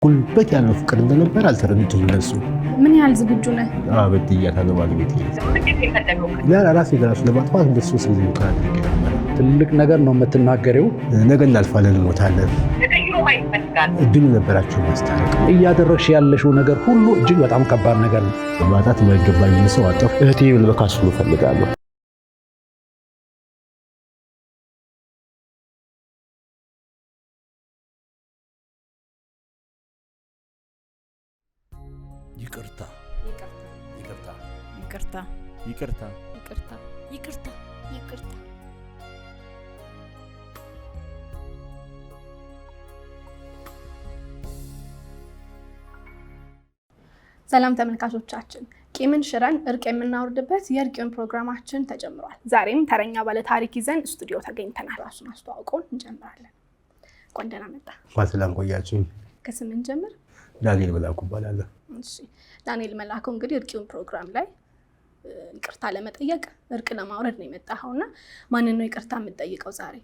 ጉልበት ያለው ፍቅር እንደነበር አልተረዱትም እነሱ። ምን ያህል ዝግጁ ነህ? በድያታለሁ ባለቤቴ። ለራሴ ለራሱ ለማጥፋት እንደሱ ጊዜ ሙከራ አድርጌ ነበር። ትልቅ ነገር ነው የምትናገረው። ነገ እናልፋለን፣ እንሞታለን። እድሉ ነበራቸው ማስታረቅ። እያደረግሽ ያለሽው ነገር ሁሉ እጅግ በጣም ከባድ ነገር ነው። ማጣት የማይገባኝ ሰው አጣሁ። እህቴ ልበካሱ እፈልጋለሁ። ይቅርታ ይቅርታ ይቅርታ ይቅርታ ይቅርታ ይቅርታ ይቅርታ። ሰላም ተመልካቾቻችን፣ ቂምን ሽረን እርቅ የምናወርድበት የእርቅን ፕሮግራማችን ተጀምሯል። ዛሬም ተረኛ ባለ ታሪክ ይዘን ስቱዲዮ ተገኝተናል። ራሱን አስተዋውቆን እንጀምራለን። እንኳን ደህና መጣ። ሰላም ቆያችሁ። ከስምን ጀምር። ዳንኤል መላኩ እባላለሁ። እሺ ዳንኤል መላኩ፣ እንግዲህ እርቅን ፕሮግራም ላይ ይቅርታ ለመጠየቅ እርቅ ለማውረድ ነው የመጣኸውና ማንን ነው ይቅርታ የምትጠይቀው ዛሬ?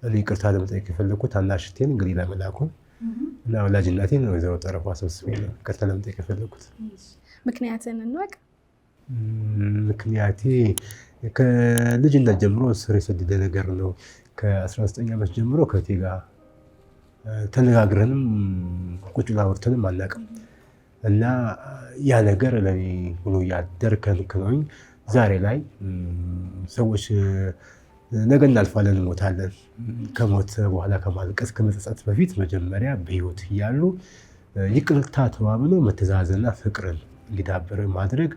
እኔ ይቅርታ ለመጠየቅ የፈለኩት ታናሽ እህቴን እንግዲህ ለመላኩን እና ወላጅ እናቴን ነው ወይዘሮ ጠረፋ ሰብስቤ ነው ይቅርታ ለመጠየቅ የፈለኩት። ምክንያትን እንወቅ። ምክንያቴ ከልጅነት ጀምሮ ስር የሰደደ ነገር ነው። ከ19 ዓመት ጀምሮ ከእህቴ ጋር ተነጋግረንም ቁጭ ብለን አውርተንም አናውቅም እና ያ ነገር ለኔ ብሎ ያደር ከልክሎኝ ዛሬ ላይ ሰዎች ነገ እናልፋለን፣ እንሞታለን። ከሞት በኋላ ከማልቀስ ከመጸጸት በፊት መጀመሪያ በህይወት እያሉ ይቅርታ ተባብሎ መተዛዘንና ፍቅርን እንዲዳብር ማድረግ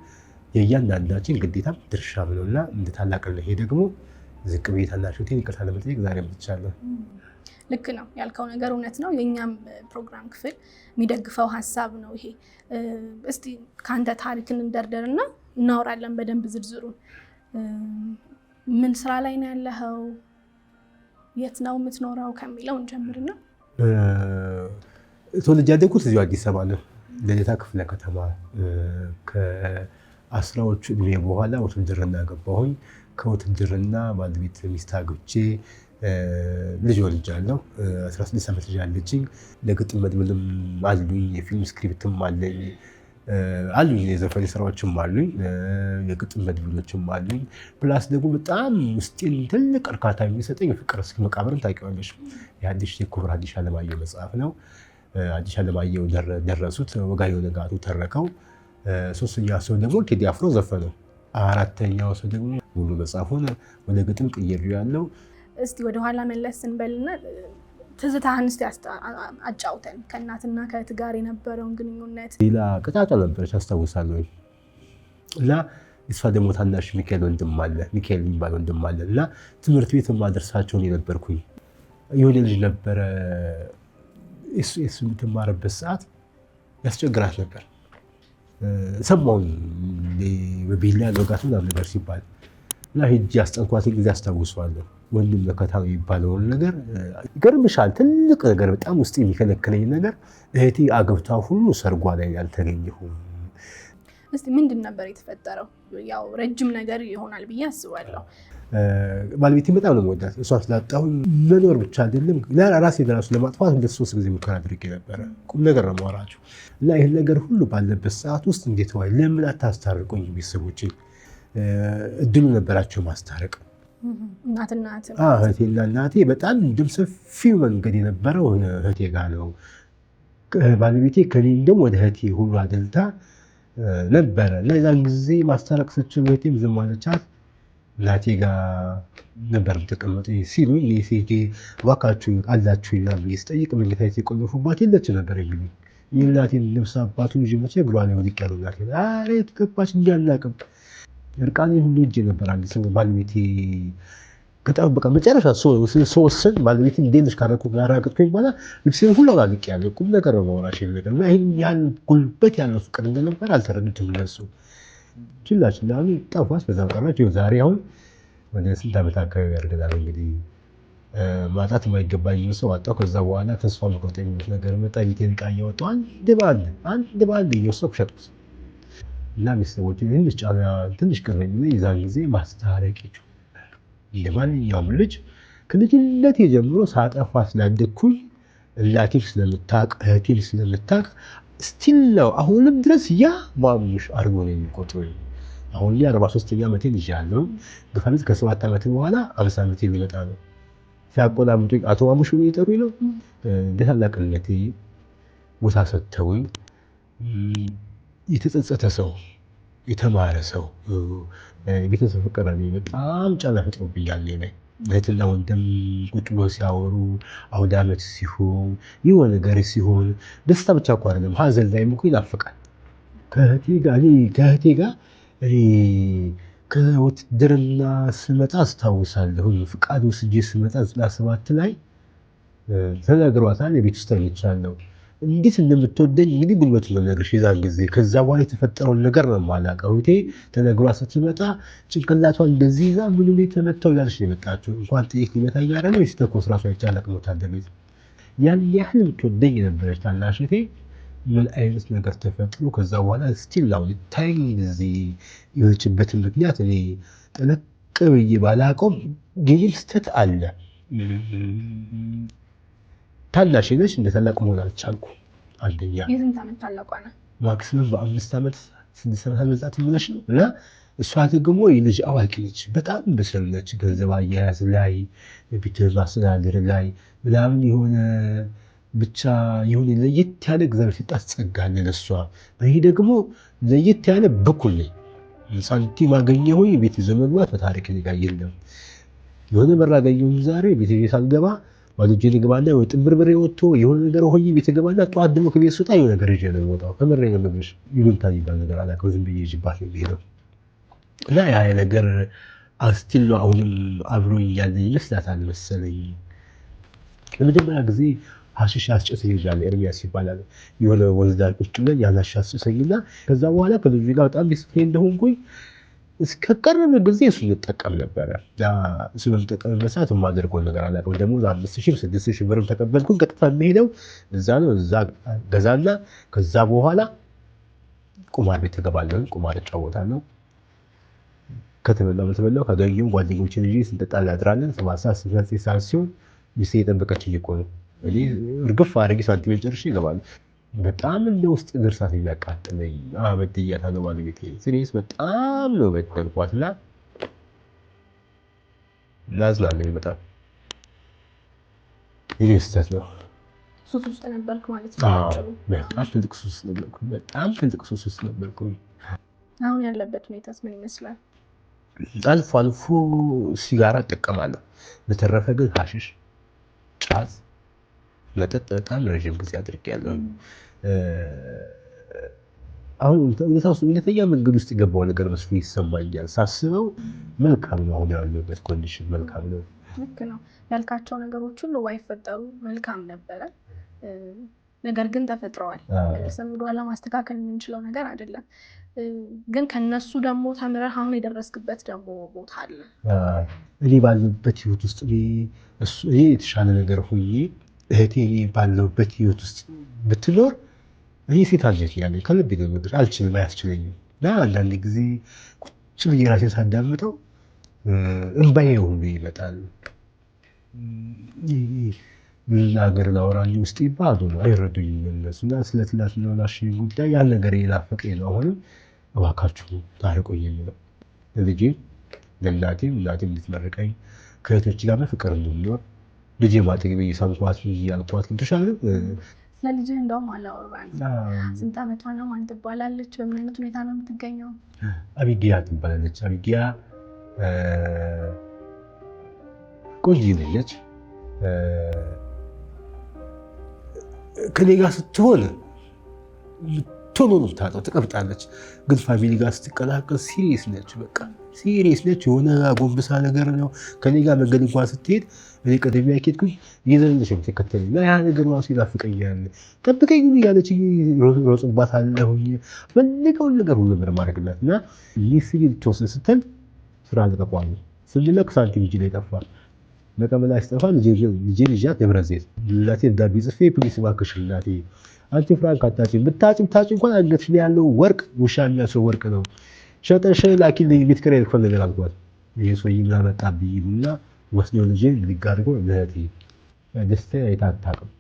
የእያንዳንዳችን ግዴታም ድርሻም ነውና እንደ ታላቅነት ይሄ ደግሞ ዝቅ ብዬ ታናሽ እህቴን ይቅርታ ለመጠየቅ ዛሬ መጥቻለሁ። ልክ ነው ያልከው ነገር እውነት ነው። የኛም ፕሮግራም ክፍል የሚደግፈው ሀሳብ ነው ይሄ። እስቲ ከአንተ ታሪክን እንደርደርና እናወራለን በደንብ ዝርዝሩን። ምን ስራ ላይ ነው ያለኸው? የት ነው የምትኖረው ከሚለው እንጀምርና። ተወልጄ ያደግኩት እዚሁ አዲስ አበባ ነው፣ ልደታ ክፍለ ከተማ። ከ10ዎቹ እድሜ በኋላ ውትድርና ገባሁኝ። ከውትድርና ባለቤት ሚስት አግብቼ ልጅ ወልጃለሁ። 16 ዓመት ልጅ አለችኝ። ለግጥም መድብልም አሉኝ፣ የፊልም ስክሪፕትም አለኝ አሉኝ፣ የዘፈን ስራዎችም አሉኝ፣ የግጥም መድብሎችም አሉኝ። ፕላስ ደግሞ በጣም ውስጤን ትልቅ እርካታ የሚሰጠኝ ፍቅር እስከ መቃብርን ታውቂዋለሽ? የሐዲስ የክቡር ሐዲስ ዓለማየሁ መጽሐፍ ነው። ሐዲስ ዓለማየሁ ደረሱት፣ ወጋየሁ ንጋቱ ተረከው። ሶስተኛ ሰው ደግሞ ቴዲ አፍሮ ዘፈነው። አራተኛው ሰው ደግሞ ሙሉ መጽሐፉን ወደ ግጥም ቀይሬዋለሁ። እስቲ ወደኋላ መለስ እንበልና ትዝታህን እስቲ አጫውተን። ከእናትና ከእህት ጋር የነበረውን ግንኙነት። ሌላ ቅጣጫ ነበረች አስታውሳለሁ። እና እሷ ደግሞ ታናሽ ሚካኤል ወንድም አለ፣ ሚካኤል የሚባል ወንድም አለ። እና ትምህርት ቤት ማደርሳቸውን የነበርኩኝ የሆነ ልጅ ነበረ። እሱ የምትማርበት ሰዓት ያስቸግራት ነበር። ሰማሁኝ በቢላ ለወጋት ምናምን ነገር ሲባል እና ሄጄ አስጠንኳት ጊዜ አስታውሰዋለሁ። ወንድም መከታ የሚባለውን ነገር ይገርምሻል። ትልቅ ነገር በጣም ውስጥ የሚከለክለኝ ነገር እህቴ አገብታ ሁሉ ሰርጓ ላይ ያልተገኘሁም። እስቲ ምንድን ነበር የተፈጠረው? ያው ረጅም ነገር ይሆናል ብዬ አስባለሁ። ባለቤቴ በጣም ነው የምወዳት። እሷን ስላጣሁኝ መኖር ብቻ አይደለም ራሴ ለራሱ ለማጥፋት እንደ 3 ጊዜ ሙከራ አድርጌ ነበረ። ቁም ነገር ነው የማወራቸው። እና ይህን ነገር ሁሉ ባለበት ሰዓት ውስጥ እንዴት ዋይ ለምን አታስታርቁኝ? ቤተሰቦቼ እድሉ ነበራቸው ማስታረቅ። እህቴና እናቴ በጣም ድም ሰፊው መንገድ የነበረው እህቴ ጋር ነው። ባለቤቴ ከኔ እንደውም ወደ እህቴ ሁሉ አደልታ ነበረ። ለዛን ጊዜ ማስታረቅ ስችል እህቴም ዝም አለቻት። እናቴ ጋር ነበር የምትቀመጡ ሲሉ ሴቴ እባካችሁ አላችሁ ይላል ብዬ ስጠይቅ መኝታ ቤት የቆለፉባት የለች ነበር የሚሉኝ። የእናቴን ልብስ አባቱ ልጅ መቼ እግሯ ላይ ወድቅ ያለው እናቴ ኧረ የት ገባች እንጂ አላውቅም። እርቃኔ ሁሉ እጄ ነበር። አንድ ሰው ባለቤቴ ከጠበቀ መጨረሻ ሶስን ባለቤቴ እንዴልሽ ካረጋገጥኩኝ በኋላ ልብሴን ሁሉ አውልቄያለሁ። ቁም ነገር ነው ማውራሽ ነገር እና ይሄን ያን ጉልበት ያለው ፍቅር እንደነበር አልተረዱትም እነሱ። ችላችን አሁን ጠፋች። በዛ ቀራች። ዛሬ አሁን ወደ 8 ዓመት አካባቢ ያደርጋል እንግዲህ ማጣት የማይገባኝ ሰው አጣሁ። ከዛ በኋላ ተስፋ መቁረጥ የሚሉት ነገር መጣ። ቤቴን ዕቃ እያወጣሁ አንድ ባንድ እየወሰድኩ ሸጥኩት እና ቤተሰቦቼ ትንሽ ቅር የሚለኝ የዛን ጊዜ ማስታረቅ ይችላል። እንደ ማንኛውም ልጅ ከልጅነቴ ጀምሮ ሳጠፋ ስላደግኩኝ እናቴም ስለምታውቅ እህቴም ስለምታውቅ ስቲል ነው አሁንም ድረስ ያ ማሙሽ አድርጎ ነው የሚቆጥሩኝ። አሁን 43ኛ ዓመቴን ይዣለሁ። ግፋቢት ከ7 ዓመት በኋላ 50 ዓመቴ ሊመጣ ነው። ሲያቆላምጡኝ አቶ ማሙሽ የሚጠሩኝ ነው እንደ ታላቅነቴ ቦታ ሰጥተውኝ የተጸጸተ ሰው የተማረ ሰው ቤተሰብ ፍቅር በጣም ጫና ፈጥሮብኛል። እህትና ወንድም ቁጭ ብሎ ሲያወሩ አውደ ዓመት ሲሆን የሆነ ነገር ሲሆን ደስታ ብቻ እኮ አይደለም ሀዘን ላይም እኮ ይናፍቃል። ከእህቴ ጋር ከውትድርና ስመጣ አስታውሳለሁ። ፍቃድ ወስጄ ስመጣ 97 ላይ ተነግሯታል። የቤት ውስጥ ተኝቻለሁ። እንዴት እንደምትወደኝ እንግዲህ ጉልበቱ ነው ነገርሽ የዛን ጊዜ። ከዛ በኋላ የተፈጠረውን ነገር ነው የማላውቀው። እህቴ ተነግሯት ስትመጣ ጭንቅላቷን እንደዚህ ይዛ ምን ላይ ተመታው ያለች ነው የመጣችው። እንኳን ጥይት ሊመታኝ አይደለም ሲተኮስ ራሱ አይቻልም። ወታደር ቤት ያን ያህል የምትወደኝ የነበረች ታናሽ እህቴ ምን አይነት ነገር ተፈጥሮ ከዛ በኋላ ስቲል አሁን ታይም እዚህ የሆነችበትን ምክንያት እኔ ጠለቅ ብዬ ባላውቀውም ግን ስህተት አለ። ታናሽ ነች እንደ ታላቅ መሆን አልቻልኩም። አንደኛ የስንት ዓመት ታላቋ ነው? ማክሲመም በ5 ዓመት 6 ዓመት መዛት ብለሽ ነው። እና እሷ ደግሞ የልጅ አዋቂ ነች። በጣም በስል ነች። ገንዘብ አያያዝ ላይ ቤት ማስተዳደር ላይ ምናምን የሆነ ብቻ የሆነ ለየት ያለ እግዚአብሔር ሲጣት ጸጋ አለ ለእሷ። ይሄ ደግሞ ለየት ያለ በኩል ነኝ። ሳንቲም አገኘሁኝ ቤት ይዞ መግባት በታሪክ ጋር የለም። የሆነ በር አገኘሁኝ ዛሬ ቤት ሳልገባ ባልጄ ልግባና ወይ ጥብርብሬ ወጥቶ የሆነ ነገር ሆይ ቤት ገባና ጠዋት ደግሞ ከቤት ስወጣ የሆነ ነገር ይዤ ነው የምወጣው። ከምሬ ነው የምልሽ። ይሉንታ የሚባል ነገር አላውቅም። ዝም ብዬ ይዤባት ነው የምሄደው። እና ያ ነገር አስቲል ነው አሁንም አብሮኝ ያለ ይመስላታል መሰለኝ። ለመጀመሪያ ጊዜ ሀሺሽ አስጨሰኝ ይላል ኤርሚያስ ይባላል። የሆነ ወንዝ ዳር ቁጭ ብለን ያን ሀሺሽ አስጨሰኝና ከዛ በኋላ ከልጁ ጋር በጣም ዲስፕሊን እንደሆንኩኝ እስከ ቀረበ ጊዜ እሱን እንጠቀም ነበረ። እሱን እንጠቀምበት ሰዓት የማደርገው ነገር አላውቅም። ደግሞ 5,000 6,000 ብርም ተቀበልኩኝ። ቀጥታ የሚሄደው እዛ ነው። እዛ ገዛና ከዛ በኋላ ቁማር ቤት ተገባለሁ። ቁማር እጫወታለሁ። ከተበላው ካገኘሁ ጓደኞችን ይዤ ስንጠጣ እናድራለን። 7 ሰዓት ሲሆን ሚስቴ የጠበቀችኝ እኮ ነው። እኔ እርግፍ አድርጌ ሳንቲሜን ጨርሼ እገባለሁ። በጣም እንደ ውስጥ እግርሳት የሚያቃጥለኝ በድያታለሁ ባለቤቴ። ሲሪየስ በጣም ነው በደልኳትና ላዝናለኝ በጣም ይሄ ስህተት ነው። ሱስ ውስጥ ነበርክ ማለት ነው? በጣም ትልቅ ሱስ ነበርኩ። በጣም ትልቅ ሱስ ውስጥ ነበርኩ። አሁን ያለበት ሁኔታስ ምን ይመስላል? አልፎ አልፎ ሲጋራ እጠቀማለሁ። በተረፈ ግን ሀሺሽ፣ ጫት፣ መጠጥ በጣም ረዥም ጊዜ አድርጌያለሁ። አሁን ሁለተኛ መንገድ ውስጥ የገባው ነገር መስሎ ይሰማኛል። ሳስበው መልካም ነው። አሁን ያለበት ኮንዲሽን መልካም ነው። ልክ ነው ያልካቸው ነገሮች ሁሉ ባይፈጠሩ መልካም ነበረ። ነገር ግን ተፈጥረዋል። ወደኋላ ማስተካከል የምንችለው ነገር አይደለም። ግን ከነሱ ደግሞ ተምረህ አሁን የደረስክበት ደግሞ ቦታ አለ። እኔ ባለሁበት ህይወት ውስጥ እኔ የተሻለ ነገር ሆኜ እህቴ ባለሁበት ህይወት ውስጥ ብትኖር እኔ ሴት አልጀት ያለ ከልብ ነገር አልችልም፣ አያስችለኝም። እና አንዳንድ ጊዜ ቁጭ ብዬ ራሴን ሳዳምጠው እንባዬ ሁሉ ይመጣል። ሀገር ላወራኝ ውስጥ ባዶ ነው፣ አይረዱኝም እነሱ። እና ስለ ትዳርና ላሽ ጉዳይ ያን ነገር የናፈቀኝ ነው። አሁንም እባካችሁ ታርቁኝ የሚለው ለልጄ ለእናቴም እንድትመርቀኝ ከእህቶች ጋር በፍቅር እንድንኖር ልጄ ማጠገቤ እየሳምኳት እያልኳት ትሻለ። ስለ ልጅህ እንደውም አላወራንም። ስንት ዓመቷ ነው? ማን ትባላለች? በምን አይነት ሁኔታ ነው የምትገኘው? አቢጊያ ትባላለች። አቢጊያ ቆንጆ ነች። ከኔ ጋር ስትሆን ቶሎ ነው የምታጠው፣ ትቀብጣለች። ግን ፋሚሊ ጋር ስትቀላቀል ሲሪየስ ነች። በቃ ሲሪየስ ነች። የሆነ ጎንብሳ ነገር ነው። ከኔ ጋር መንገድ እንኳን ስትሄድ እኔ ቀደም ያኬድኩኝ እየዘለለች ነው የምትከተለኝ። እና ያ ነገር ራሱ ይናፍቀኛል። ጠብቀኝ እያለች ሮጽባታለሁኝ። ፈልገውን ነገር ሁሉ ነገር ማድረግላት እና ይህ ሲቪል ልትወስድ ስትል ስራ ልቀቋል ስንለቅ ሳንቲም እጅ ላይ ጠፋ። መቀመላ ሲጠፋ ልጄ ልጃት ደብረዘይት እናቴ እንዳቢ ጽፌ ፕሊስ እባክሽ እናቴ አንቺ ፍራንክ አታጭኝ፣ ብታጭ እንኳን አንገትሽ ላይ ያለው ወርቅ ውሻ የሚያስው ወርቅ ነው፣ ሸጠሽ ላኪልኝ ቤት ኪራይ ልክፈል ነገር አልኳት። ይሄ ሰውዬ ምን አመጣብኝ እና ወስደው ልጄ ልጋርጎ ለእህቴ ደስታ አይታጣቅም።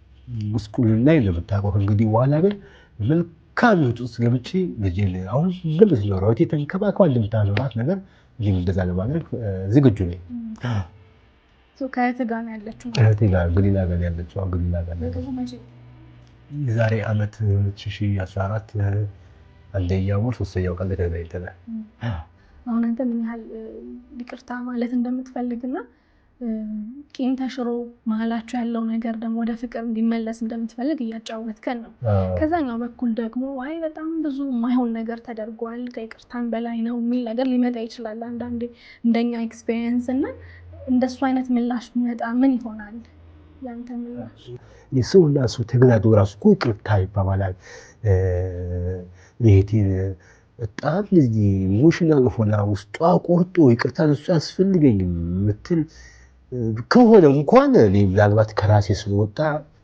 ሙስኩልን ላይ ለምታውቀው እንግዲህ በኋላ ግን መልካም ህይወት ውስጥ ገብቼ ልጄን አሁን እንደምትኖረው እህቴ ተንከባክባ እንደምታኖራት ነገር ልጄን እንደዛ ለማድረግ ዝግጁ ነኝ። ከእህት ጋር ነው ያለችው? እህቴ ጋር ገሊላ ጋር ያለችው ገሊላ ጋር ነው። የዛሬ ዓመት 2014 አንደኛው ወር 3ኛው ቀን ተገናኝተናል። አሁን አንተ ምን ያህል ይቅርታ ማለት እንደምትፈልግና ቂም ተሽሮ መሀላችሁ ያለው ነገር ደግሞ ወደ ፍቅር እንዲመለስ እንደምትፈልግ እያጫወትከን ነው። ከዛኛው በኩል ደግሞ አይ በጣም ብዙ የማይሆን ነገር ተደርጓል ከይቅርታን በላይ ነው የሚል ነገር ሊመጣ ይችላል አንዳንዴ እንደኛ ኤክስፔሪየንስ እና እንደሱ አይነት ምላሽ ቢመጣ ምን ይሆናል ያንተ ምላሽ? የሰውና ሰው ተገናኝቶ ራሱ እኮ ይቅርታ ይባባላል። እህቴ በጣም ለዚህ ኢሞሽናል ሆና ውስጧ ቆርጦ ይቅርታ እሱ አያስፈልገኝም የምትል ከሆነ እንኳን እኔ ምናልባት ከራሴ ስለወጣ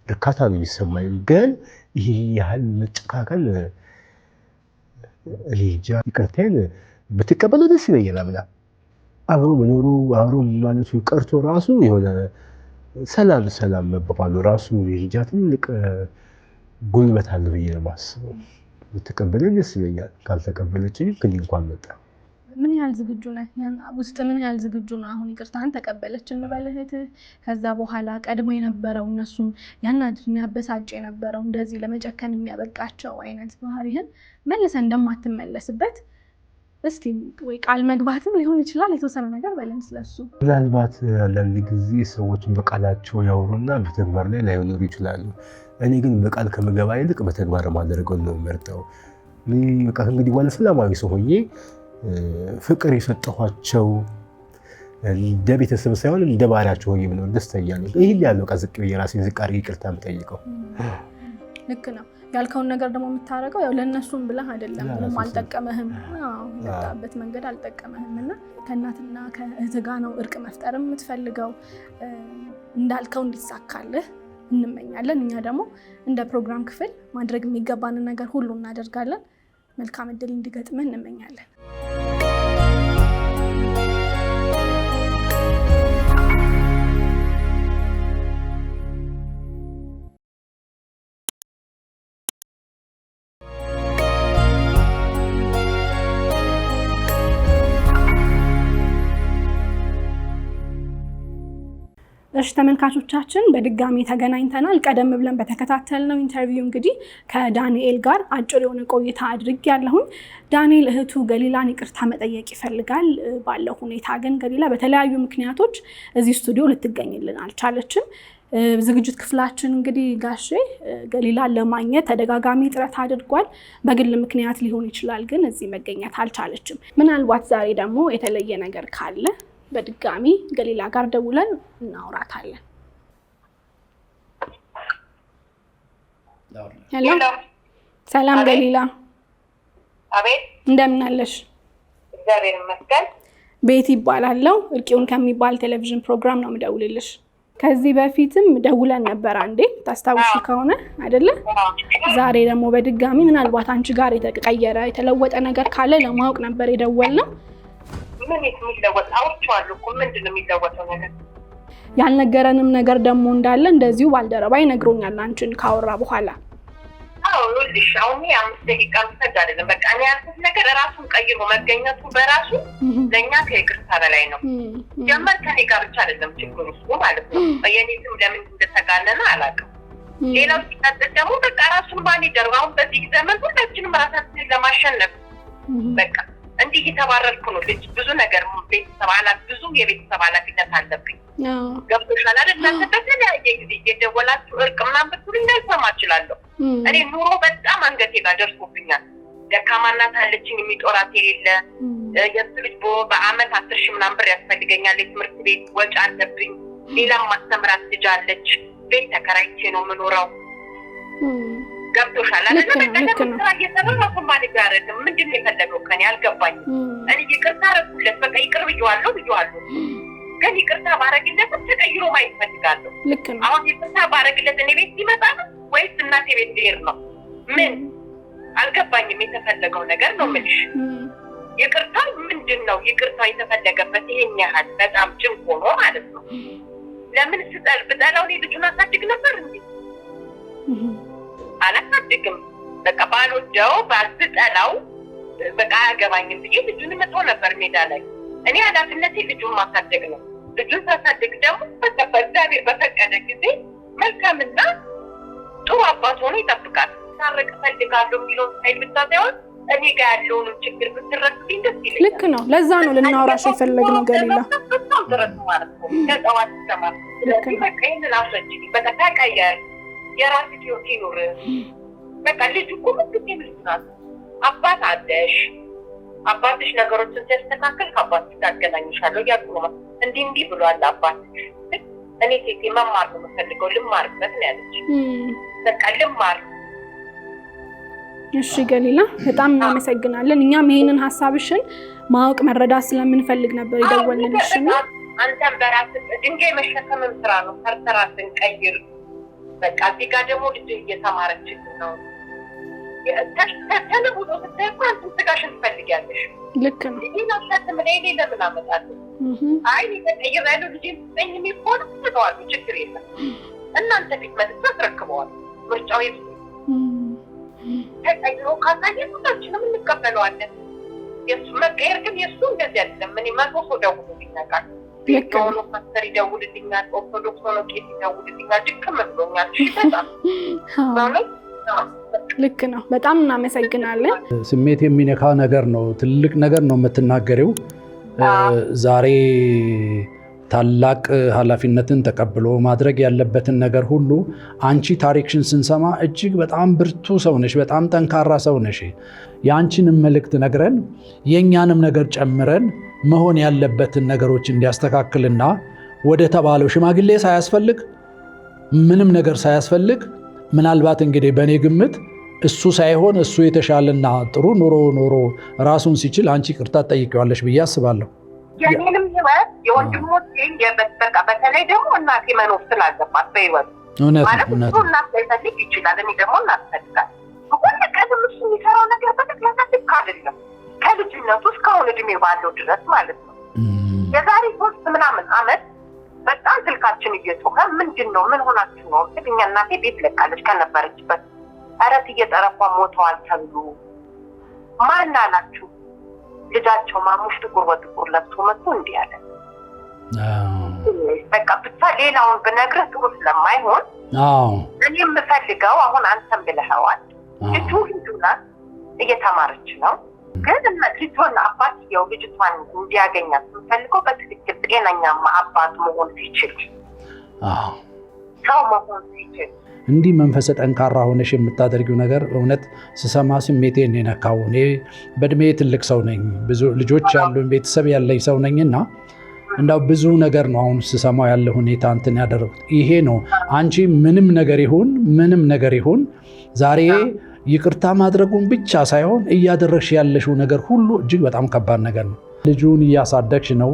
እርካታ ነው የሚሰማኝ። ግን ይሄ ያህል መጨካከል እኔ እንጃ። ይቅርታዬን ብትቀበለው ደስ ይለኛል። ብላ አብሮ መኖሩ አብሮ ማለቱ ቀርቶ ራሱ የሆነ ሰላም መባባሉ ራሱ እንጃ ትልቅ ጉልበት አለ ብዬ ነው የማስበው። ብትቀበለኝ ደስ ይለኛል። ካልተቀበለችኝ ግን እንኳን መጣ። ምን ያህል ዝግጁ ነህ? ውስጥ ምን ያህል ዝግጁ ነው? አሁን ይቅርታህን ተቀበለች እንበል እህትህ። ከዛ በኋላ ቀድሞ የነበረው እነሱን ያናድድ የሚያበሳጭ የነበረው እንደዚህ ለመጨከን የሚያበቃቸው አይነት ባህሪህን መልሰህ እንደማትመለስበት እስቲ ወይ ቃል መግባትም ሊሆን ይችላል የተወሰነ ነገር በለን ስለሱ። ምናልባት አንዳንድ ጊዜ ሰዎችን በቃላቸው ያወሩና በተግባር ላይ ላይኖሩ ይችላሉ። እኔ ግን በቃል ከመገባ ይልቅ በተግባር ማድረገው ነው መርጠው። በቃ እንግዲህ ዋለ ሰላማዊ ሰው ሆኜ ፍቅር የሰጠኋቸው እንደ ቤተሰብ ሳይሆን እንደ ባሪያቸው ሆኜ ብለው ደስተኛ ነኝ። ይሄን ያለው ቀዝቅ የራሴን ዝቅ አድርጌ ይቅርታ የምጠይቀው። ልክ ነው ያልከውን ነገር ደግሞ የምታረገው ያው ለነሱም ብለህ አይደለም። ምንም አልጠቀመህም። የመጣበት መንገድ አልጠቀመህም እና ከእናትና ከእህት ጋር ነው እርቅ መፍጠር የምትፈልገው። እንዳልከው እንዲሳካልህ እንመኛለን። እኛ ደግሞ እንደ ፕሮግራም ክፍል ማድረግ የሚገባንን ነገር ሁሉ እናደርጋለን። መልካም እድል እንዲገጥምህ እንመኛለን። እሺ ተመልካቾቻችን በድጋሚ ተገናኝተናል። ቀደም ብለን በተከታተልነው ኢንተርቪው እንግዲህ ከዳንኤል ጋር አጭር የሆነ ቆይታ አድርጌያለሁኝ። ዳንኤል እህቱ ገሊላን ይቅርታ መጠየቅ ይፈልጋል። ባለው ሁኔታ ግን ገሊላ በተለያዩ ምክንያቶች እዚህ ስቱዲዮ ልትገኝልን አልቻለችም። ዝግጅት ክፍላችን እንግዲህ ጋሼ ገሊላን ለማግኘት ተደጋጋሚ ጥረት አድርጓል። በግል ምክንያት ሊሆን ይችላል፣ ግን እዚህ መገኘት አልቻለችም። ምናልባት ዛሬ ደግሞ የተለየ ነገር ካለ በድጋሚ ገሊላ ጋር ደውለን እናውራታለን። ሄሎ፣ ሰላም ገሊላ። አቤት። እንደምን አለሽ? እግዚአብሔር ይመስገን። ቤት ይባላለው። እርቂውን ከሚባል ቴሌቪዥን ፕሮግራም ነው የምደውልልሽ። ከዚህ በፊትም ደውለን ነበር አንዴ፣ ታስታውሺ ከሆነ አይደለ? ዛሬ ደግሞ በድጋሚ ምናልባት አንቺ ጋር የተቀየረ የተለወጠ ነገር ካለ ለማወቅ ነበር የደወልነው። ምን የሚለወጥ አውርቼዋለሁ እኮ። ምንድን ነው የሚለወጠው ነገር? ያልነገረንም ነገር ደግሞ እንዳለ እንደዚሁ ባልደረባ ይነግሮኛል አንቺን ካወራ በኋላ። አዎ ይኸውልሽ፣ አሁን 5 ደቂቃ ምሰድ አይደለም። በቃ እኔ ያልኩት ነገር ራሱን ቀይሮ መገኘቱ በራሱ ለእኛ ከይቅርታ በላይ ነው። ጀመር ከኔ ጋር ብቻ አይደለም ችግሩ እሱ ማለት ነው። የኔ ስም ለምን እንደተጋነነ አላውቅም። ሌላው ሲቀጥል ደግሞ በቃ ራሱን ማን ይደርብ። አሁን በዚህ ዘመን ሁላችንም ራሳችንን ለማሸነፍ በቃ እንዲህ እየተባረርኩ ነው። ልጅ ብዙ ነገር ቤተሰብ ብዙ የቤተሰብ ኃላፊነት አለብኝ። ገብቶሻል አይደል? እናንተ በተለያየ ጊዜ እየደወላችሁ እርቅ ምናምን ብትሉኝ ላልሰማ እችላለሁ። እኔ ኑሮ በጣም አንገቴ ጋር ደርሶብኛል። ደካማ እናት አለችኝ የሚጦራት የሌለ። የእሱ ልጅ በአመት 10 ሺህ ምናምን ብር ያስፈልገኛል። የትምህርት ቤት ወጪ አለብኝ። ሌላም ማስተምራት ልጅ አለች። ቤት ተከራይቼ ነው የምኖረው። ገብቶሻል አይደል? ስራ እየሰራሁ ነው ከማለት ጋር ምንድን ነው የፈለገው ከኔ አልገባኝም። እኔ ይቅርታ አደረኩለት። በቃ ይቅር ብዬዋለሁ። ግን ይቅርታ ባረግለትም ተቀይሮ ማየት እፈልጋለሁ። አሁን ይቅርታ ባረግለት እኔ ቤት ይመጣ ነው ወይስ እናቴ ቤት ልሄድ ነው? ምን አልገባኝም። የተፈለገው ነገር ነው የምልሽ። ይቅርታ ምንድን ነው ይቅርታ የተፈለገበት? ይሄን ያህል በጣም ጭንቆ ነው ማለት ነው። ለምን ብጠላው እኔ ልጁን አሳድግ ነበር እንዴ? አላሳድግም በቃ ባልወደው ባልጠላው በቃ አያገባኝም ብዬ ልጁን መተው ነበር ሜዳ ላይ። እኔ ኃላፊነቴ ልጁን ማሳደግ ነው። ልጁን ሳሳድግ ደግሞ በእግዚአብሔር በፈቀደ ጊዜ መልካምና ጥሩ አባት ሆኖ ይጠብቃል። ታረቅ ፈልጋለሁ የሚለውን ሳይል ብቻ ሳይሆን እኔ ጋር ያለውንም ችግር ብትረዱልኝ ደስ ይለኛል። ልክ ነው። ለዛ ነው ልናወራሽ የፈለግነው ገሊላ። በጣም ድረስ ማለት ነው ከጠዋት ይሰማል። ስለዚህ በቃ ይህንን አስረጅኝ በቃ ተቀየር፣ የራስህ ህይወት ይኑር። በቃ ልጅ እኮ ምንጊዜም ልጅ ናት። አባት አለሽ፣ አባትሽ ነገሮችን ሲያስተካክል ከአባትሽ ጋር አገናኝሻለሁ እያልኩ ነው። እንዲህ ብሏል አባትሽ። እኔ ሴቴ መማር ነው የምፈልገው፣ ልማርበት ነው ያለች። በቃ ልማር። እሺ ገሊላ በጣም እናመሰግናለን። እኛም ይሄንን ሀሳብሽን ማወቅ መረዳት ስለምንፈልግ ነበር የደወልንልሽ። አንተም በራስህ ድንጋይ መሸከምም ስራ ነው። ራስን ቀይር። በቃ እዚህ ጋር ደግሞ ልጅ እየተማረችልን ነው። ተለውጦ ስታይ እኮ አንቺም ስጋሽን ትፈልጊያለሽ። ልክ ነው። ይህን አሻትም ሌሌ ለምን አመጣለሁ? አይ ተቀይር ያለው ልጅ ስጠኝ የሚሆን ትተዋለሁ፣ ችግር የለም። እናንተ ፊት መጥቶ አስረክበዋል። ምርጫው የሱ ተቀይሮ ካሳየ ሁላችንም እንቀበለዋለን። የሱ መቀየር ግን የሱ እንደዚህ አይደለም። እኔ መቶ ሰው ደውሎ ይነቃል። ሆኖ ፓስተር ይደውልልኛል፣ ኦርቶዶክስ ሆኖ ቄስ ይደውልልኛል። ድክም ብሎኛል። በጣም በእውነት ልክ ነው። በጣም እናመሰግናለን። ስሜት የሚነካ ነገር ነው። ትልቅ ነገር ነው የምትናገሪው። ዛሬ ታላቅ ኃላፊነትን ተቀብሎ ማድረግ ያለበትን ነገር ሁሉ አንቺ ታሪክሽን ስንሰማ እጅግ በጣም ብርቱ ሰው ነሽ፣ በጣም ጠንካራ ሰው ነሽ። የአንቺንም መልእክት ነግረን የእኛንም ነገር ጨምረን መሆን ያለበትን ነገሮች እንዲያስተካክልና ወደ ተባለው ሽማግሌ ሳያስፈልግ ምንም ነገር ሳያስፈልግ ምናልባት እንግዲህ በእኔ ግምት እሱ ሳይሆን እሱ የተሻለና ጥሩ ኑሮ ራሱን ሲችል አንቺ ቅርታ ጠይቀዋለሽ ብዬ አስባለሁ። የኔንም ህይወት የወንድሞቼን በቃ በተለይ ደግሞ እናቴ መኖር ስላለባት በህይወት ማለት እሱ እናት ላይፈልግ ይችላል። እኔ ደግሞ እናት ፈልጋለሁ። ሁሉ ቀንም እሱ የሚሰራው ነገር በጠቅላላ ልክ አይደለም። ከልጅነቱ እስካሁን እድሜ ባለው ድረስ ማለት ነው። የዛሬ 3 ምናምን ዓመት በጣም ስልካችን እየጮኸ ምንድን ነው ምን ሆናችሁ ነው? እኛ እናቴ ቤት ለቃለች ከነበረችበት። አረት እየጠረፏ ሞተዋል ተብሎ ማን አላችሁ? ልጃቸው ማሙሽ ጥቁር በጥቁር ለብሶ መጥቶ እንዲህ አለ። በቃ ብቻ ሌላውን ብነግርህ ጥሩ ስለማይሆን እኔ የምፈልገው አሁን አንተም ብለኸዋል። ልጁና እየተማረች ነው። ግን ልጇን አባትየው ልጅቷን እንዲያገኛት የምፈልገው በትክክል ጤነኛማ አባት መሆን ሲችል፣ ሰው መሆን ሲችል። እንዲህ መንፈሰ ጠንካራ ሆነሽ የምታደርጊው ነገር እውነት ስሰማ ስሜቴን የነካው። እኔ በእድሜ ትልቅ ሰው ነኝ፣ ብዙ ልጆች ያሉኝ ቤተሰብ ያለኝ ሰው ነኝና እንዳው ብዙ ነገር ነው አሁን ስሰማው ያለ ሁኔታ እንትን ያደረጉት ይሄ ነው። አንቺ ምንም ነገር ይሁን ዛሬ ይቅርታ ማድረጉን ብቻ ሳይሆን እያደረግሽ ያለሽው ነገር ሁሉ እጅግ በጣም ከባድ ነገር ነው። ልጁን እያሳደግሽ ነው።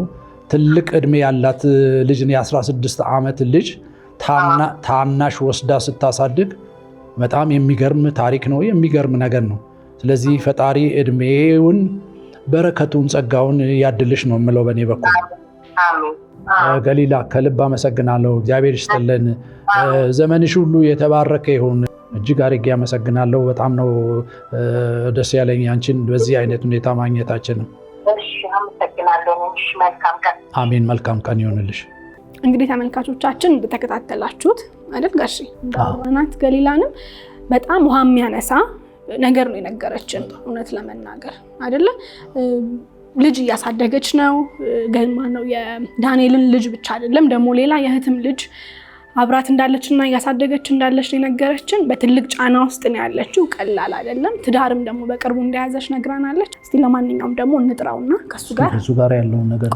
ትልቅ እድሜ ያላት ልጅ የ16 ዓመት ልጅ ታናሽ ወስዳ ስታሳድግ በጣም የሚገርም ታሪክ ነው፣ የሚገርም ነገር ነው። ስለዚህ ፈጣሪ እድሜውን በረከቱን ጸጋውን ያድልሽ ነው የምለው በእኔ በኩል። ገሊላ ከልብ አመሰግናለሁ። እግዚአብሔር ይስጥልን። ዘመንሽ ሁሉ የተባረከ ይሁን። እጅግ አድርጌ አመሰግናለሁ። በጣም ነው ደስ ያለኝ አንቺን በዚህ አይነት ሁኔታ ማግኘታችን ነው። አሜን። መልካም ቀን ይሆንልሽ። እንግዲህ ተመልካቾቻችን እንደተከታተላችሁት አይደል ጋሺ እንዳወራናት ገሊላንም በጣም ውሃ የሚያነሳ ነገር ነው የነገረችን። እውነት ለመናገር አይደለ ልጅ እያሳደገች ነው። ገማ ነው የዳንኤልን ልጅ ብቻ አይደለም ደግሞ ሌላ የእህትም ልጅ አብራት እንዳለችና እያሳደገች እንዳለች የነገረችን። በትልቅ ጫና ውስጥ ነው ያለችው፣ ቀላል አይደለም። ትዳርም ደግሞ በቅርቡ እንደያዘች ነግራናለች። እስቲ ለማንኛውም ደግሞ እንጥራውና ከሱ ጋር ያለውን ነገር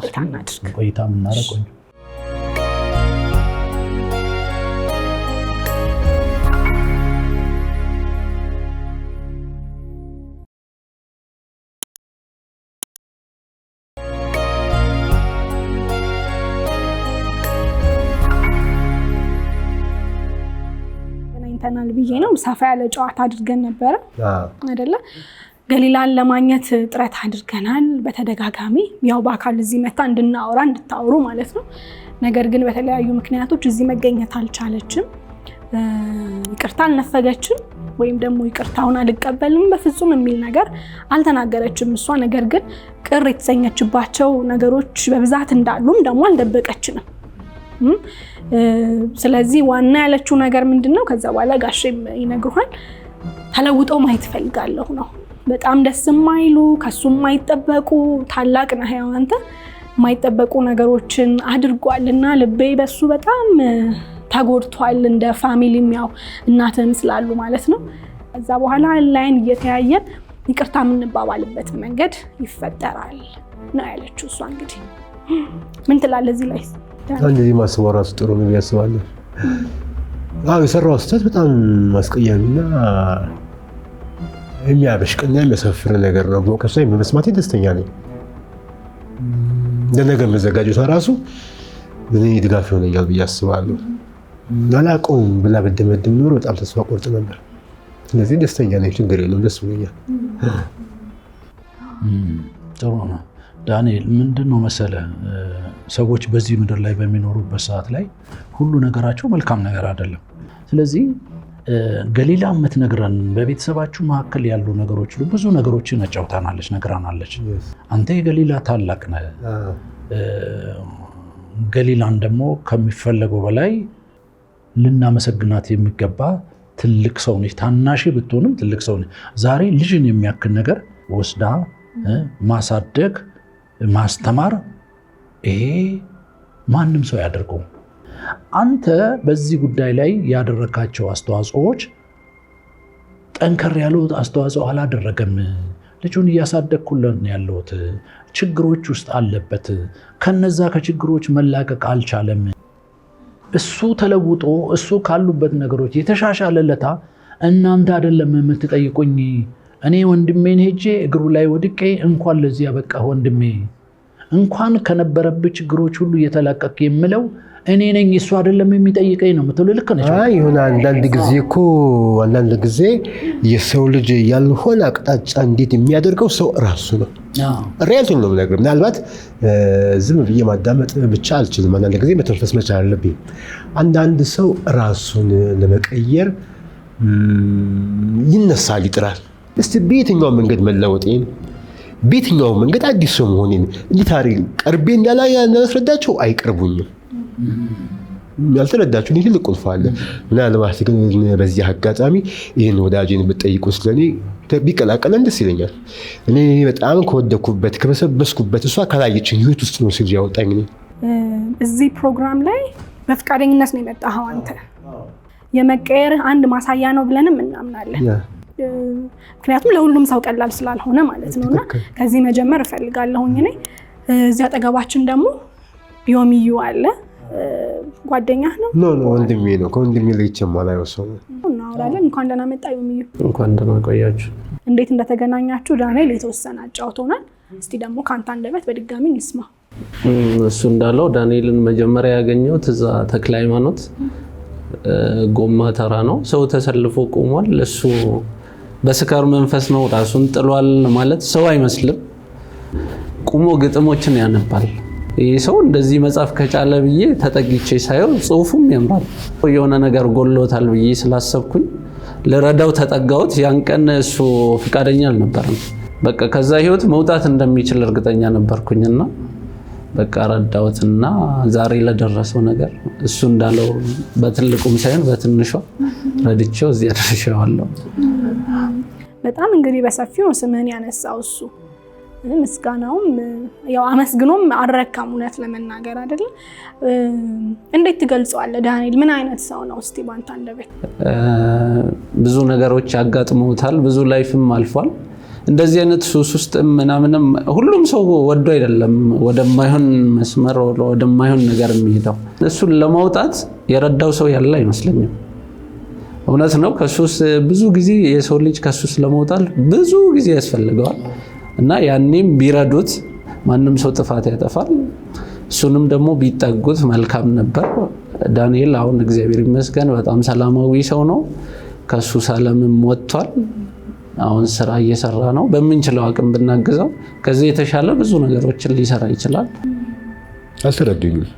ቆይታ የምናደርግ ተናል ብዬ ነው። ሰፋ ያለ ጨዋታ አድርገን ነበረ አይደለ? ገሊላን ለማግኘት ጥረት አድርገናል በተደጋጋሚ። ያው በአካል እዚህ መታ እንድናወራ እንድታወሩ ማለት ነው። ነገር ግን በተለያዩ ምክንያቶች እዚህ መገኘት አልቻለችም። ይቅርታ አልነፈገችም ወይም ደግሞ ይቅርታውን አልቀበልም በፍጹም የሚል ነገር አልተናገረችም እሷ። ነገር ግን ቅር የተሰኘችባቸው ነገሮች በብዛት እንዳሉም ደግሞ አልደበቀችንም። ስለዚህ ዋና ያለችው ነገር ምንድነው? ከዛ በኋላ ጋሼም ይነግሩሃል ተለውጦ ማየት ፈልጋለሁ ነው። በጣም ደስ የማይሉ ከሱ የማይጠበቁ ታላቅ ነህ ያው አንተ የማይጠበቁ ነገሮችን አድርጓልና ልቤ በሱ በጣም ተጎድቷል። እንደ ፋሚሊም ያው እናትህም ስላሉ ማለት ነው። ከዛ በኋላ ላይን እየተያየን ይቅርታ የምንባባልበት መንገድ ይፈጠራል ነው ያለችው እሷ። እንግዲህ ምን ትላለህ እዚህ ላይ? እንደዚህ ማስበው ራሱ ጥሩ ነው ያስባለሁ። የሰራው ስህተት በጣም አስቀያሚና የሚያበሽቅና የሚያሳፍር ነገር ነው። ከእሷ በመስማቴ ደስተኛ ነኝ። ለነገ መዘጋጀቷ ራሱ እኔ ድጋፍ ይሆነኛል ብዬ አስባለሁ። አላውቀውም ብላ በደመድም ኖሮ በጣም ተስፋ ቆርጥ ነበር። ስለዚህ ደስተኛ ነኝ፣ ችግር የለውም፣ ደስ ብሎኛል። ጥሩ ነው። ዳንኤል ምንድነው መሰለ ሰዎች በዚህ ምድር ላይ በሚኖሩበት ሰዓት ላይ ሁሉ ነገራቸው መልካም ነገር አይደለም። ስለዚህ ገሊላ የምትነግረን በቤተሰባችሁ መካከል ያሉ ነገሮች ብዙ ነገሮችን አጫውታናለች፣ ነግራናለች። አንተ የገሊላ ታላቅ ነህ። ገሊላን ደግሞ ከሚፈለገው በላይ ልናመሰግናት የሚገባ ትልቅ ሰው ነች። ታናሽ ብትሆንም ትልቅ ሰው ነች። ዛሬ ልጅን የሚያክል ነገር ወስዳ ማሳደግ ማስተማር ይሄ ማንም ሰው ያደርገው። አንተ በዚህ ጉዳይ ላይ ያደረካቸው አስተዋጽኦዎች ጠንከር ያለው አስተዋጽኦ አላደረገም። ልጁን እያሳደግኩለት ነው ያለሁት፣ ችግሮች ውስጥ አለበት፣ ከነዛ ከችግሮች መላቀቅ አልቻለም። እሱ ተለውጦ እሱ ካሉበት ነገሮች የተሻሻለለታ እናንተ አይደለም የምትጠይቁኝ። እኔ ወንድሜን ሄጄ እግሩ ላይ ወድቄ እንኳን ለዚህ ያበቃ ወንድሜ እንኳን ከነበረብህ ችግሮች ሁሉ እየተላቀቅ የምለው እኔ ነኝ፣ እሱ አይደለም የሚጠይቀኝ ነው የምትለው። ልክ ነች። ይሁን አንዳንድ ጊዜ እኮ አንዳንድ ጊዜ የሰው ልጅ ያልሆነ አቅጣጫ እንዴት የሚያደርገው ሰው እራሱ ነው። ሪያልቲ ነው ነገር ምናልባት ዝም ብዬ ማዳመጥ ብቻ አልችልም። አንዳንድ ጊዜ መተንፈስ መቻል አለብኝ። አንዳንድ ሰው ራሱን ለመቀየር ይነሳል፣ ይጥራል። እስቲ በየትኛው መንገድ መለወጤን በየትኛው መንገድ አዲስ ሰው መሆኔን እንዲታሪ ቀርቤ እንዳላስረዳቸው አይቀርቡኝም። ያልተረዳችሁ እኔ ትልቅ ቁልፍ አለ። ምናልባት ግን በዚህ አጋጣሚ ይህን ወዳጄን ብትጠይቁ ስለኔ ቢቀላቀለን ደስ ይለኛል። እኔ በጣም ከወደኩበት ከበሰበስኩበት እሷ ካላየችኝ ህይወት ውስጥ ነው ሲል ያወጣኝ። እዚህ ፕሮግራም ላይ በፍቃደኝነት ነው የመጣኸው አንተ። የመቀየርህ አንድ ማሳያ ነው ብለንም እናምናለን። ምክንያቱም ለሁሉም ሰው ቀላል ስላልሆነ ማለት ነውና ከዚህ መጀመር እፈልጋለሁኝ። እኔ እዚህ አጠገባችን ደግሞ ዮሚዩ አለ። ጓደኛህ ነው? ኖ ወንድሜ ነው። ከወንድሜ ለይቼም አላየው ነው። እናወራለን። እንኳን ደህና መጣ ዮሚዩ። እንኳን ደህና ቆያችሁ። እንዴት እንደተገናኛችሁ ዳንኤል የተወሰነ አጫውቶናል። እስቲ ደግሞ ከአንተ አንደበት በድጋሚ እንስማ። እሱ እንዳለው ዳንኤልን መጀመሪያ ያገኘሁት እዛ ተክለ ሃይማኖት ጎማ ተራ ነው። ሰው ተሰልፎ ቆሟል። እሱ በስካር መንፈስ ነው ራሱን ጥሏል ማለት ሰው አይመስልም። ቁሞ ግጥሞችን ያነባል። ይህ ሰው እንደዚህ መጻፍ ከቻለ ብዬ ተጠግቼ ሳየው ጽሁፉም ያምራል። የሆነ ነገር ጎሎታል ብዬ ስላሰብኩኝ ልረዳው ተጠጋሁት። ያን ቀን እሱ ፍቃደኛ አልነበረም። በቃ ከዛ ህይወት መውጣት እንደሚችል እርግጠኛ ነበርኩኝና በቃ ረዳሁትና ዛሬ ለደረሰው ነገር እሱ እንዳለው በትልቁም ሳይሆን በትንሿ ረድቼው እዚህ አደረሻለሁ። በጣም እንግዲህ በሰፊው ስምህን ያነሳው እሱ ምስጋናውም ያው አመስግኖም አልረካም። እውነት ለመናገር አይደለ? እንዴት ትገልጸዋለህ ዳንኤል? ምን አይነት ሰው ነው እስቲ ባንተ አንደበት? ብዙ ነገሮች ያጋጥመውታል፣ ብዙ ላይፍም አልፏል። እንደዚህ አይነት ሱስ ውስጥ ምናምንም ሁሉም ሰው ወዶ አይደለም ወደማይሆን መስመር ወደማይሆን ነገር የሚሄደው። እሱን ለማውጣት የረዳው ሰው ያለ አይመስለኝም። እውነት ነው። ከሱስ ብዙ ጊዜ የሰው ልጅ ከሱስ ለማውጣት ብዙ ጊዜ ያስፈልገዋል እና ያኔም ቢረዱት ማንም ሰው ጥፋት ያጠፋል። እሱንም ደግሞ ቢጠጉት መልካም ነበር። ዳንኤል አሁን እግዚአብሔር ይመስገን በጣም ሰላማዊ ሰው ነው። ከሱስ ዓለምም ወጥቷል። አሁን ስራ እየሰራ ነው። በምንችለው አቅም ብናግዘው ከዚህ የተሻለ ብዙ ነገሮችን ሊሰራ ይችላል። አልተረዱኝም።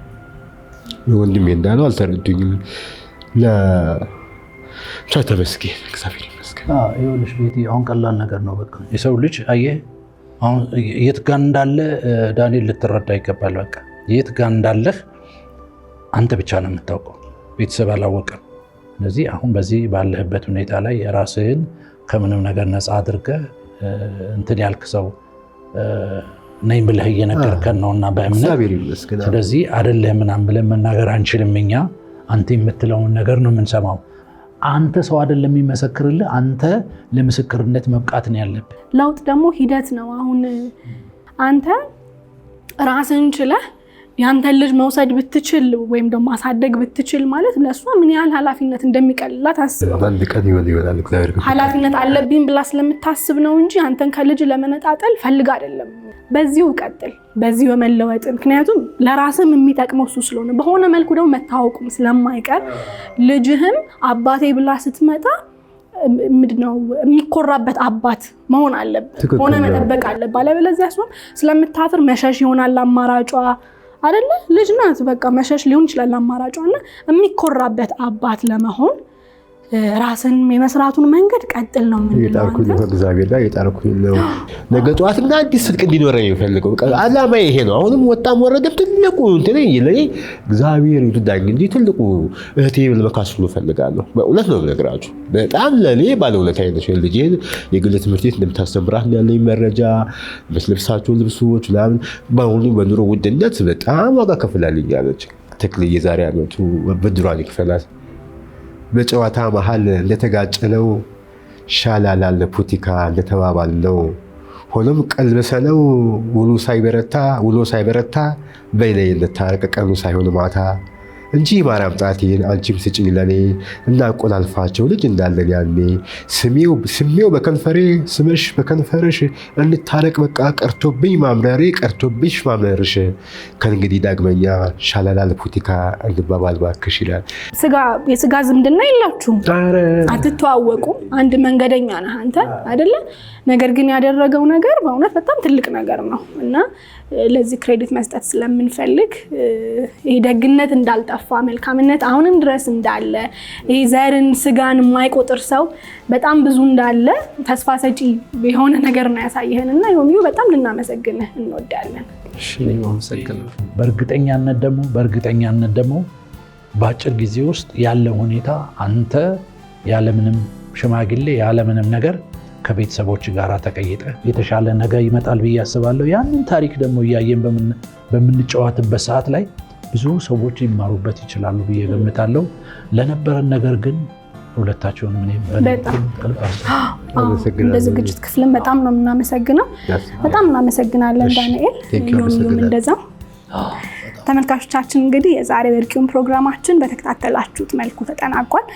ወንድሜ እንዳለው አልተረዱኝም። ተመስገን እግዚአብሔር ይመስገን። ይኸውልሽ ቤቲ አሁን ቀላል ነገር ነው። በቃ የሰው ልጅ አየህ አሁን የት ጋር እንዳለ ዳንኤል ልትረዳ ይገባል። በቃ የት ጋር እንዳለህ አንተ ብቻ ነው የምታውቀው፣ ቤተሰብ አላወቀም። ስለዚህ አሁን በዚህ ባለህበት ሁኔታ ላይ የራስህን ከምንም ነገር ነፃ አድርገህ እንትን ያልክ ሰው ነኝ ብለህ እየነገርከን ነውና በእምነት ስለዚህ አይደለም ምናምን ብለን መናገር አንችልም። እኛ አንተ የምትለውን ነገር ነው የምንሰማው። አንተ ሰው አይደለም የሚመሰክርልህ፣ አንተ ለምስክርነት መብቃት ነው ያለብህ። ለውጥ ደግሞ ሂደት ነው። አሁን አንተ ራስህን ችለህ ያንተን ልጅ መውሰድ ብትችል ወይም ደግሞ ማሳደግ ብትችል ማለት ለእሷ ምን ያህል ኃላፊነት እንደሚቀልላት አስበው። አንድ ቀን ይወላል እግዚአብሔር ኃላፊነት አለብኝ ብላ ስለምታስብ ነው እንጂ አንተን ከልጅ ለመነጣጠል ፈልግ አይደለም። በዚሁ ቀጥል፣ በዚሁ በመለወጥ ምክንያቱም ለራስም የሚጠቅመው እሱ ስለሆነ በሆነ መልኩ ደግሞ መታወቁም ስለማይቀር ልጅህም አባቴ ብላ ስትመጣ ምንድነው የሚኮራበት አባት መሆን አለበት፣ ሆነ መጠበቅ አለበት። አለበለዚያ ስለምታፍር መሸሽ ይሆናል አማራጯ አይደለ? ልጅ ናት፣ በቃ መሸሽ ሊሆን ይችላል አማራጯና የሚኮራበት አባት ለመሆን ራስን የመስራቱን መንገድ ቀጥል ነው ምን የጣርኩኝ ነው እግዚአብሔር ጋር የጣርኩኝ ነው። ነገ ጠዋትና አዲስ ስልክ እንዲኖረኝ የፈልገው አላማ ይሄ ነው። አሁንም ወጣም ወረደም ትልቁ እንትን ለኔ እግዚአብሔር ይርዳኝ እንጂ ትልቁ እህቴ ለመካስሉ ፈልጋለሁ። በእውነት ነው የምነግራችሁ። በጣም ለኔ ባለውለታ አይነሽ ልጄን የግል ትምህርት ቤት እንደምታስተምራት ያለኝ መረጃ መስለብሳቸው ልብሶች ምናምን በአሁኑ በኑሮ ውድነት በጣም ዋጋ ከፍላልኛለች። ተክል የዛሬ ዓመቱ ብድሯን ይክፈላል። በጨዋታ መሃል እንደተጋጨነው ሻላላል ፑቲካ እንደተባባለው ሆኖም ቀልበሰነው ውሎ ሳይበረታ በይለይ እንታረቅ ቀኑ ሳይሆን ማታ እንጂ ማርያም ጣቴን አንቺም ስጭኝ ለኔ እናቆላልፋቸው ልጅ እንዳለን ያኔ ስሜው በከንፈሬ ስመሽ በከንፈርሽ እንታረቅ በቃ ቀርቶብኝ ማምረርሽ ከእንግዲህ ዳግመኛ ሻላላል ፑቲካ እንባባል ባክሽ ይላል። የስጋ ዝምድና የላችሁም፣ አትተዋወቁም፣ አንድ መንገደኛ ነህ አንተ አይደለ? ነገር ግን ያደረገው ነገር በእውነት በጣም ትልቅ ነገር ነው እና ለዚህ ክሬዲት መስጠት ስለምንፈልግ ይሄ ደግነት እንዳልጠፋ መልካምነት አሁንም ድረስ እንዳለ ይሄ ዘርን ስጋን የማይቆጥር ሰው በጣም ብዙ እንዳለ ተስፋ ሰጪ የሆነ ነገር ነው ያሳየህንና ዮሚዩ በጣም ልናመሰግንህ እንወዳለን። እሺ አመሰግናለሁ። በእርግጠኛነት ደግሞ በአጭር ጊዜ ውስጥ ያለው ሁኔታ አንተ ያለምንም ሽማግሌ ያለምንም ነገር ከቤተሰቦች ጋር ተቀይጠ የተሻለ ነገር ይመጣል ብዬ አስባለሁ። ያንን ታሪክ ደግሞ እያየን በምንጨዋትበት ሰዓት ላይ ብዙ ሰዎች ሊማሩበት ይችላሉ ብዬ ገምታለሁ። ለነበረን ነገር ግን ሁለታቸውን እንደ ዝግጅት ክፍልን በጣም ነው የምናመሰግነው። በጣም እናመሰግናለን ዳንኤል፣ ዮሚዩም እንደዛው። ተመልካቾቻችን እንግዲህ የዛሬ በርኪውን ፕሮግራማችን በተከታተላችሁት መልኩ ተጠናቋል።